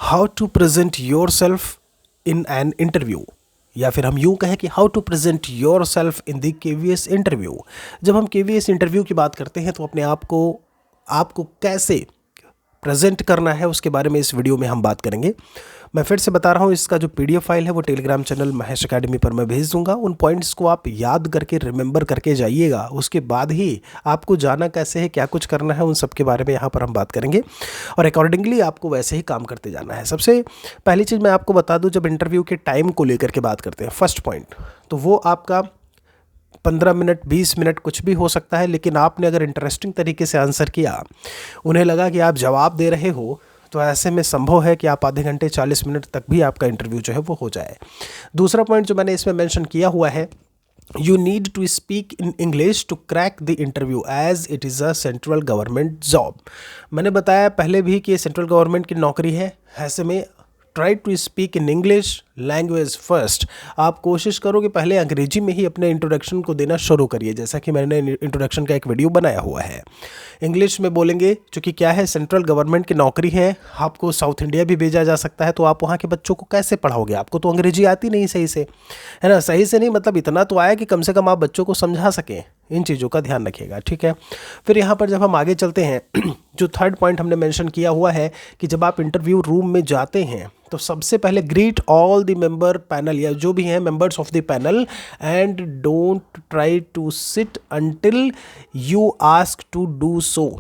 How to present yourself in an interview, या फिर हम यूं कहें कि how to present yourself in the KVS interview. जब हम केवीएस इंटरव्यू की बात करते हैं तो अपने आप को आपको कैसे प्रेजेंट करना है उसके बारे में इस वीडियो में हम बात करेंगे। मैं फिर से बता रहा हूँ, इसका जो पीडीएफ फाइल है वो टेलीग्राम चैनल महेश अकेडमी पर मैं भेज दूंगा। उन पॉइंट्स को आप याद करके रिमेंबर करके जाइएगा, उसके बाद ही आपको जाना कैसे है, क्या कुछ करना है, उन सब के बारे में यहाँ पर हम बात करेंगे और अकॉर्डिंगली आपको वैसे ही काम करते जाना है। सबसे पहली चीज़ मैं आपको बता दूँ, जब इंटरव्यू के टाइम को लेकर के बात करते हैं, फर्स्ट पॉइंट तो वो आपका 15 मिनट 20 मिनट कुछ भी हो सकता है, लेकिन आपने अगर इंटरेस्टिंग तरीके से आंसर किया, उन्हें लगा कि आप जवाब दे रहे हो, तो ऐसे में संभव है कि आप आधे घंटे 40 मिनट तक भी आपका इंटरव्यू जो है वो हो जाए। दूसरा पॉइंट जो मैंने इसमें मेंशन किया हुआ है, you need to speak in English to crack the interview as it is a central government job. मैंने बताया पहले भी कि ये सेंट्रल गवर्नमेंट की नौकरी है, ऐसे में try to speak in English language first. आप कोशिश करो कि पहले अंग्रेजी में ही अपने इंट्रोडक्शन को देना शुरू करिए, जैसा कि मैंने इंट्रोडक्शन का एक वीडियो बनाया हुआ है। इंग्लिश में बोलेंगे, क्योंकि क्या है, सेंट्रल गवर्नमेंट की नौकरी है, आपको साउथ इंडिया भी भेजा जा सकता है, तो आप वहाँ के बच्चों को कैसे पढ़ाओगे? आपको तो अंग्रेजी आती नहीं सही से, है ना। सही से नहीं मतलब इतना तो आया कि कम से कम आप बच्चों को समझा सकें। इन चीज़ों का ध्यान रखिएगा, ठीक है। फिर यहाँ पर जब हम आगे चलते हैं जो थर्ड पॉइंट हमने मेंशन किया हुआ है कि जब आप इंटरव्यू रूम में जाते हैं तो सबसे पहले greet all the member panel, या जो भी हैं members of the panel, and don't try to sit until you ask to do so.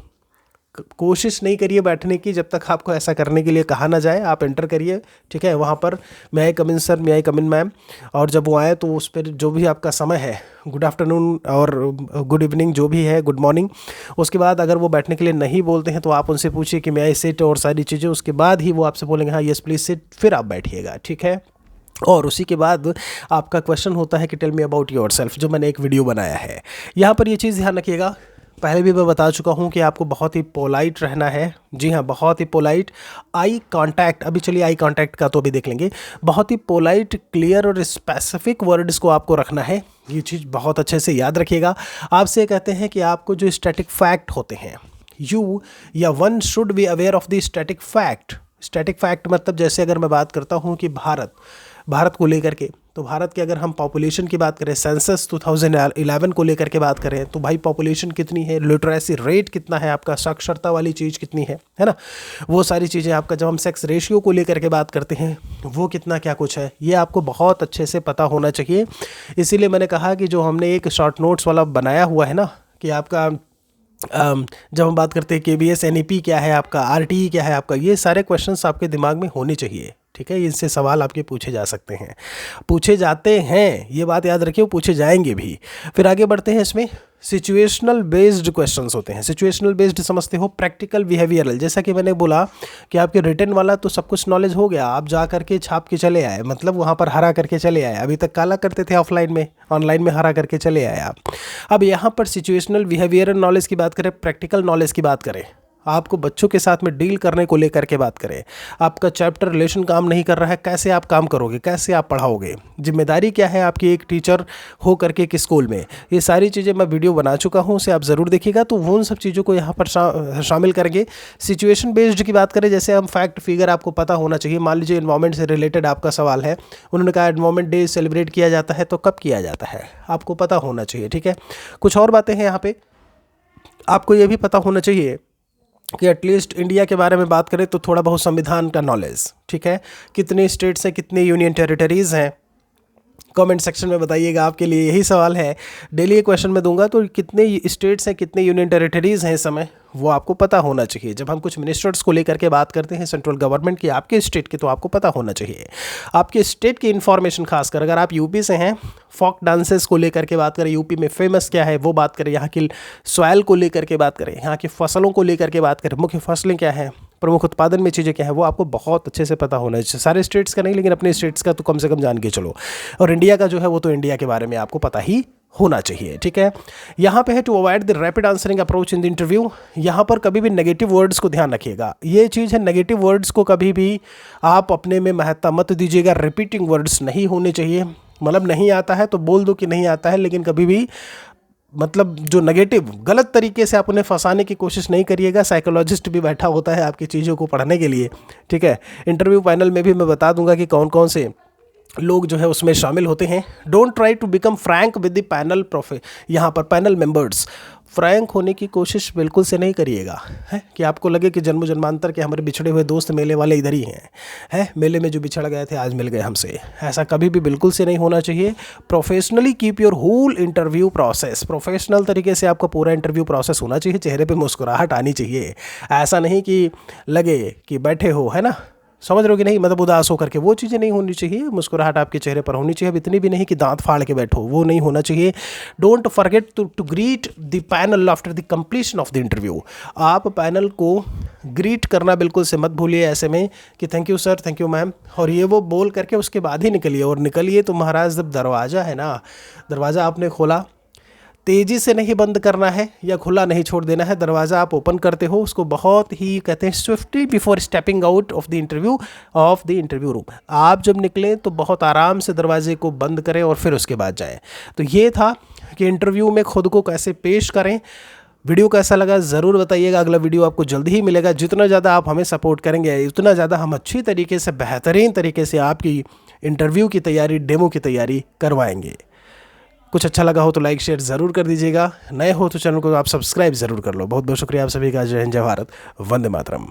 कोशिश नहीं करिए बैठने की जब तक आपको ऐसा करने के लिए कहा ना जाए। आप एंटर करिए, ठीक है। वहाँ पर मे आई कम इन सर, मे आई कम इन मैम, और जब वो आए तो उस पर जो भी आपका समय है, गुड आफ्टरनून और गुड इवनिंग जो भी है, गुड मॉर्निंग। उसके बाद अगर वो बैठने के लिए नहीं बोलते हैं तो आप उनसे पूछिए कि मे आई सिट और सारी चीज़ें। उसके बाद ही वो आपसे बोलेंगे हाँ यस प्लीज़ सिट, फिर आप बैठिएगा, ठीक है। और उसी के बाद आपका क्वेश्चन होता है कि tell me about yourself, जो मैंने एक वीडियो बनाया है। यहाँ पर ये चीज़ ध्यान रखिएगा, पहले भी मैं बता चुका हूँ कि आपको बहुत ही पोलाइट रहना है। जी हाँ, बहुत ही पोलाइट। आई कांटेक्ट, अभी चलिए आई कांटेक्ट का तो अभी देख लेंगे। बहुत ही पोलाइट, क्लियर और स्पेसिफिक वर्ड्स को आपको रखना है। ये चीज़ बहुत अच्छे से याद रखिएगा। आपसे कहते हैं कि आपको जो स्टैटिक फैक्ट होते हैं, यू या one should be aware of the static fact. Static fact मतलब जैसे अगर मैं बात करता हूँ कि भारत को लेकर के, तो भारत के अगर हम पॉपुलेशन की बात करें, सेंसस 2011 को लेकर के बात करें, तो भाई पॉपुलेशन कितनी है, लिटरेसी रेट कितना है, आपका साक्षरता वाली चीज़ कितनी है ना। वो सारी चीज़ें आपका, जब हम सेक्स रेशियो को लेकर के बात करते हैं, वो कितना क्या कुछ है, ये आपको बहुत अच्छे से पता होना चाहिए। इसीलिए मैंने कहा कि जो हमने एक शॉर्ट नोट्स वाला बनाया हुआ है ना, कि आपका जब हम बात करते हैं केवीएस एनईपी क्या है आपका, आरटीई क्या है आपका, ये सारे क्वेश्चंस आपके दिमाग में होने चाहिए, ठीक है। इनसे सवाल आपके पूछे जा सकते हैं, पूछे जाते हैं, ये बात याद रखिए, वो पूछे जाएंगे भी। फिर आगे बढ़ते हैं, इसमें सिचुएशनल बेस्ड क्वेश्चंस होते हैं। सिचुएशनल बेस्ड समझते हो, प्रैक्टिकल बिहेवियरल। जैसा कि मैंने बोला कि आपके रिटन वाला तो सब कुछ नॉलेज हो गया, आप जा करके छाप के चले आए, मतलब वहाँ पर हरा करके चले आए। अभी तक काला करते थे ऑफलाइन में, ऑनलाइन में हरा करके चले आए आप। अब यहाँ पर सिचुएशनल बिहेवियरल नॉलेज की बात करें, प्रैक्टिकल नॉलेज की बात करें, आपको बच्चों के साथ में डील करने को लेकर के बात करें, आपका चैप्टर रिलेशन काम नहीं कर रहा है, कैसे आप काम करोगे, कैसे आप पढ़ाओगे, जिम्मेदारी क्या है आपकी एक टीचर हो करके एक स्कूल में, ये सारी चीज़ें मैं वीडियो बना चुका हूँ, उसे आप ज़रूर देखिएगा। तो वो उन सब चीज़ों को यहाँ पर शामिल करेंगे। सिचुएशन बेस्ड की बात करें, जैसे हम फैक्ट फिगर आपको पता होना चाहिए। मान लीजिए इन्वायरमेंट से रिलेटेड आपका सवाल है, उन्होंने कहा इन्वायरमेंट डे सेलिब्रेट किया जाता है, तो कब किया जाता है आपको पता होना चाहिए, ठीक है। कुछ और बातें हैं यहाँ पे, आपको ये भी पता होना चाहिए कि एटलीस्ट इंडिया के बारे में बात करें तो थोड़ा बहुत संविधान का नॉलेज, ठीक है। कितने स्टेट्स हैं, कितने यूनियन टेरिटरीज़ हैं, कमेंट सेक्शन में बताइएगा। आपके लिए यही सवाल है, डेली ये क्वेश्चन मैं दूंगा, तो कितने स्टेट्स हैं, कितने यूनियन टेरिटरीज़ हैं इस समय, वो आपको पता होना चाहिए। जब हम कुछ मिनिस्टर्स को लेकर के बात करते हैं सेंट्रल गवर्नमेंट की, आपके स्टेट की, तो आपको पता होना चाहिए आपके स्टेट की इन्फॉर्मेशन। खासकर अगर आप यूपी से हैं, फोक डांसेस को लेकर के बात करें, यूपी में फेमस क्या है वो बात करें, यहाँ की सॉइल को लेकर के बात करें, यहाँ की फसलों को लेकर के बात करें, मुख्य फसलें क्या हैं, प्रमुख उत्पादन में चीज़ें क्या है, वो आपको बहुत अच्छे से पता होना चाहिए। सारे स्टेट्स का नहीं, लेकिन अपने स्टेट्स का तो कम से कम जान के चलो। और इंडिया का जो है वो तो इंडिया के बारे में आपको पता ही होना चाहिए, ठीक है। यहाँ पे है to avoid the rapid answering approach in the interview. यहाँ पर कभी भी नेगेटिव वर्ड्स को ध्यान रखिएगा, ये चीज़ है, नेगेटिव वर्ड्स को कभी भी आप अपने में महत्ता मत दीजिएगा। रिपीटिंग वर्ड्स नहीं होने चाहिए, मतलब नहीं आता है तो बोल दो कि नहीं आता है, लेकिन कभी भी मतलब जो नेगेटिव गलत तरीके से आप उन्हें फंसाने की कोशिश नहीं करिएगा। साइकोलॉजिस्ट भी बैठा होता है आपकी चीज़ों को पढ़ने के लिए, ठीक है। इंटरव्यू पैनल में भी मैं बता दूंगा कि कौन कौन से लोग जो है उसमें शामिल होते हैं। Don't try to become frank with the panel यहाँ पर पैनल मेंबर्स। फ्रैंक होने की कोशिश बिल्कुल से नहीं करिएगा, है कि आपको लगे कि जन्म जन्मांतर के हमारे बिछड़े हुए दोस्त मेले वाले इधर ही हैं, मेले में जो बिछड़ गए थे आज मिल गए हमसे। ऐसा कभी भी बिल्कुल से नहीं होना चाहिए। Professionally keep your whole interview process. Professional तरीके से आपका पूरा इंटरव्यू प्रोसेस होना चाहिए। चेहरे पे मुस्कुराहट आनी चाहिए। ऐसा नहीं कि लगे कि बैठे हो, है ना, समझ रहे हो कि नहीं, मतलब उदास होकर के, वो चीज़ें नहीं होनी चाहिए। मुस्कुराहट आपके चेहरे पर होनी चाहिए। अब इतनी भी नहीं कि दांत फाड़ के बैठो, वो नहीं होना चाहिए। Don't forget to greet the panel after the completion of the interview. आप पैनल को ग्रीट करना बिल्कुल से मत भूलिए ऐसे में कि thank you sir, thank you ma'am, और ये वो बोल करके उसके बाद ही निकलिए। और निकलिए तो महाराज जब दरवाज़ा है ना, दरवाज़ा आपने खोला, तेज़ी से नहीं बंद करना है या खुला नहीं छोड़ देना है। दरवाज़ा आप ओपन करते हो, उसको बहुत ही कहते हैं swiftly before stepping out of the interview room. आप जब निकलें तो बहुत आराम से दरवाजे को बंद करें और फिर उसके बाद जाएं। तो ये था कि इंटरव्यू में खुद को कैसे पेश करें। वीडियो कैसा लगा ज़रूर बताइएगा। अगला वीडियो आपको जल्दी ही मिलेगा। जितना ज़्यादा आप हमें सपोर्ट करेंगे उतना ज़्यादा हम अच्छी तरीके से, बेहतरीन तरीके से आपकी इंटरव्यू की तैयारी, डेमो की तैयारी करवाएंगे। कुछ अच्छा लगा हो तो लाइक शेयर ज़रूर कर दीजिएगा। नए हो तो चैनल को आप सब्सक्राइब ज़रूर कर लो। बहुत बहुत शुक्रिया आप सभी का। जय हिंद, जय भारत, वंदे मातरम।